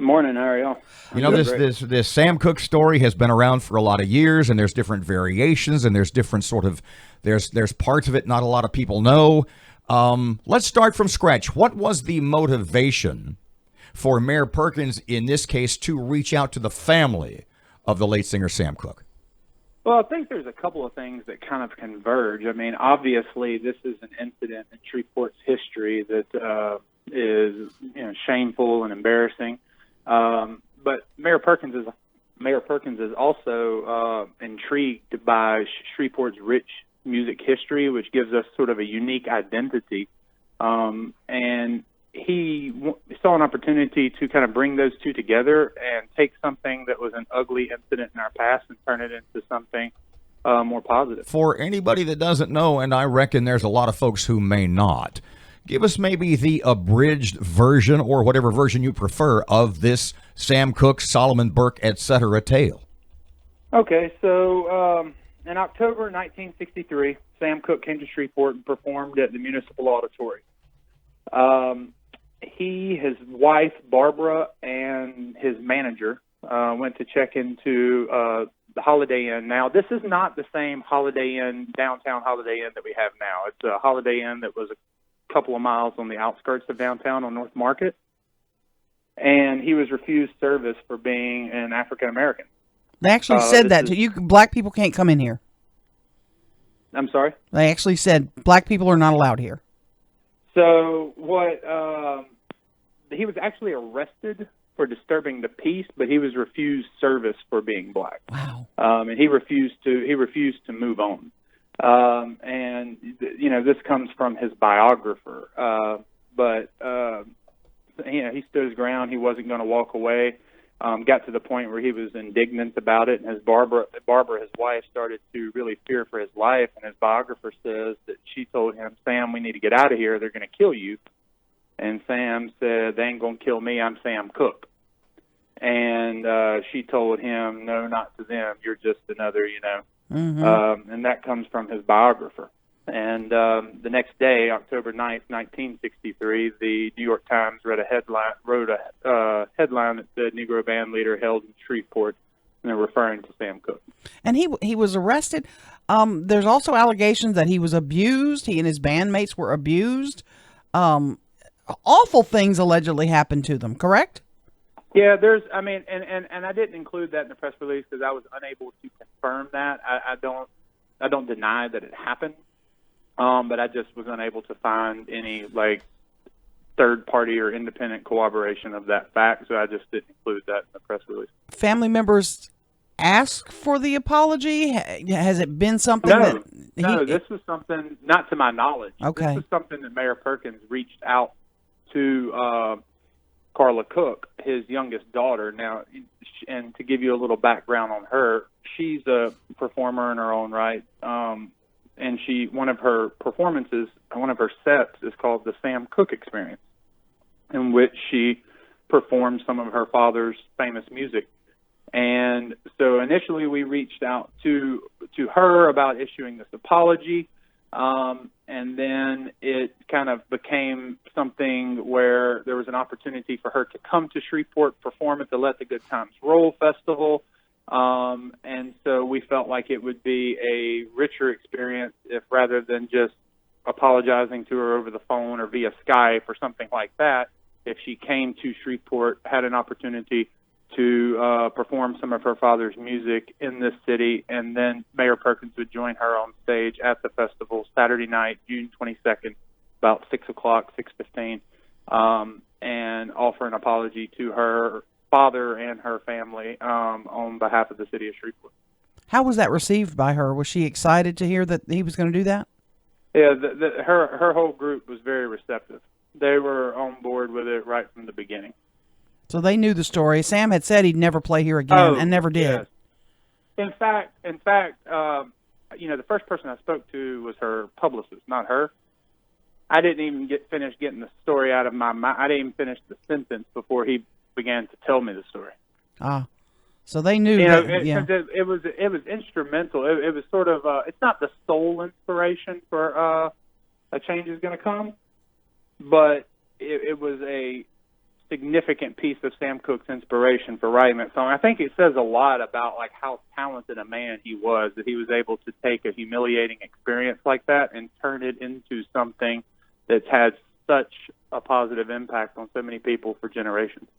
Morning, how are y'all? You I'm know, doing this great. this this Sam Cooke story has been around for a lot of years, and there's different variations, and there's different sort of there's parts of it not a lot of people know. Let's start from scratch. What was the motivation for Mayor Perkins in this case to reach out to the family of the late singer Sam Cooke? Well, I think there's a couple of things that kind of converge. I mean, obviously, this is an incident in Shreveport's history that is, shameful and embarrassing. But Mayor Perkins is also intrigued by Shreveport's rich music history, which gives us sort of a unique identity. And he saw an opportunity to kind of bring those two together and take something that was an ugly incident in our past and turn it into something more positive. For anybody that doesn't know, and I reckon there's a lot of folks who may not, give us maybe the abridged version or whatever version you prefer of this Sam Cooke, Solomon Burke, etc. tale. Okay, so in October 1963, Sam Cooke came to Shreveport and performed at the Municipal Auditorium. He, his wife, Barbara, and his manager went to check into the Holiday Inn. Now, this is not the same Holiday Inn, downtown Holiday Inn that we have now. It's a Holiday Inn that was a couple of miles on the outskirts of downtown on North Market. And he was refused service for being an African American. They actually said that to you. Black people can't come in here. I'm sorry? They actually said black people are not allowed here. So he was actually arrested for disturbing the peace, but he was refused service for being black. Wow. And he refused to move on. And this comes from his biographer. But he stood his ground. He wasn't going to walk away. Got to the point where he was indignant about it, and his Barbara, his wife, started to really fear for his life. And his biographer says that she told him, "Sam, we need to get out of here. They're going to kill you." And Sam said, "They ain't going to kill me. I'm Sam Cooke." And she told him, "No, not to them. You're just another, Mm-hmm. And that comes from his biographer. And the next day, October 9th, 1963, the New York Times wrote a headline that said Negro band leader held in Shreveport, and they're referring to Sam Cooke. And he was arrested. There's also allegations that he was abused. He and his bandmates were abused. Awful things allegedly happened to them, correct? Yeah, and I didn't include that in the press release because I was unable to confirm that. I don't deny that it happened. But I just was unable to find any third party or independent corroboration of that fact, so I just didn't include that in the press release. Family members ask for the apology? Has it been something this was something, not to my knowledge. Okay. This was something that Mayor Perkins reached out to Carla Cooke, his youngest daughter. Now, and to give you a little background on her, she's a performer in her own right. And one of her performances, one of her sets is called the Sam Cooke Experience, in which she performed some of her father's famous music. And so initially we reached out to her about issuing this apology, and then it kind of became something where there was an opportunity for her to come to Shreveport, perform at the Let the Good Times Roll Festival. And so we felt like it would be a richer experience if, rather than just apologizing to her over the phone or via Skype or something like that, if she came to Shreveport, had an opportunity to perform some of her father's music in this city, and then Mayor Perkins would join her on stage at the festival Saturday night, June 22nd, about 6 o'clock, 6:15, and offer an apology to her father and her family on behalf of the city of Shreveport. How was that received by her? Was she excited to hear that he was going to do that? Yeah, her whole group was very receptive. They were on board with it right from the beginning. So they knew the story. Sam had said he'd never play here again, and never did. Yes. In fact, the first person I spoke to was her publicist, not her. I didn't even finish getting the story out of my mind. I didn't even finish the sentence before he began to tell me the story. So they knew it was instrumental. It was sort of it's not the sole inspiration for a change is going to come, but it was a significant piece of Sam Cooke's inspiration for writing that song. I think it says a lot about like how talented a man he was, that he was able to take a humiliating experience like that and turn it into something that's had such a positive impact on so many people for generations.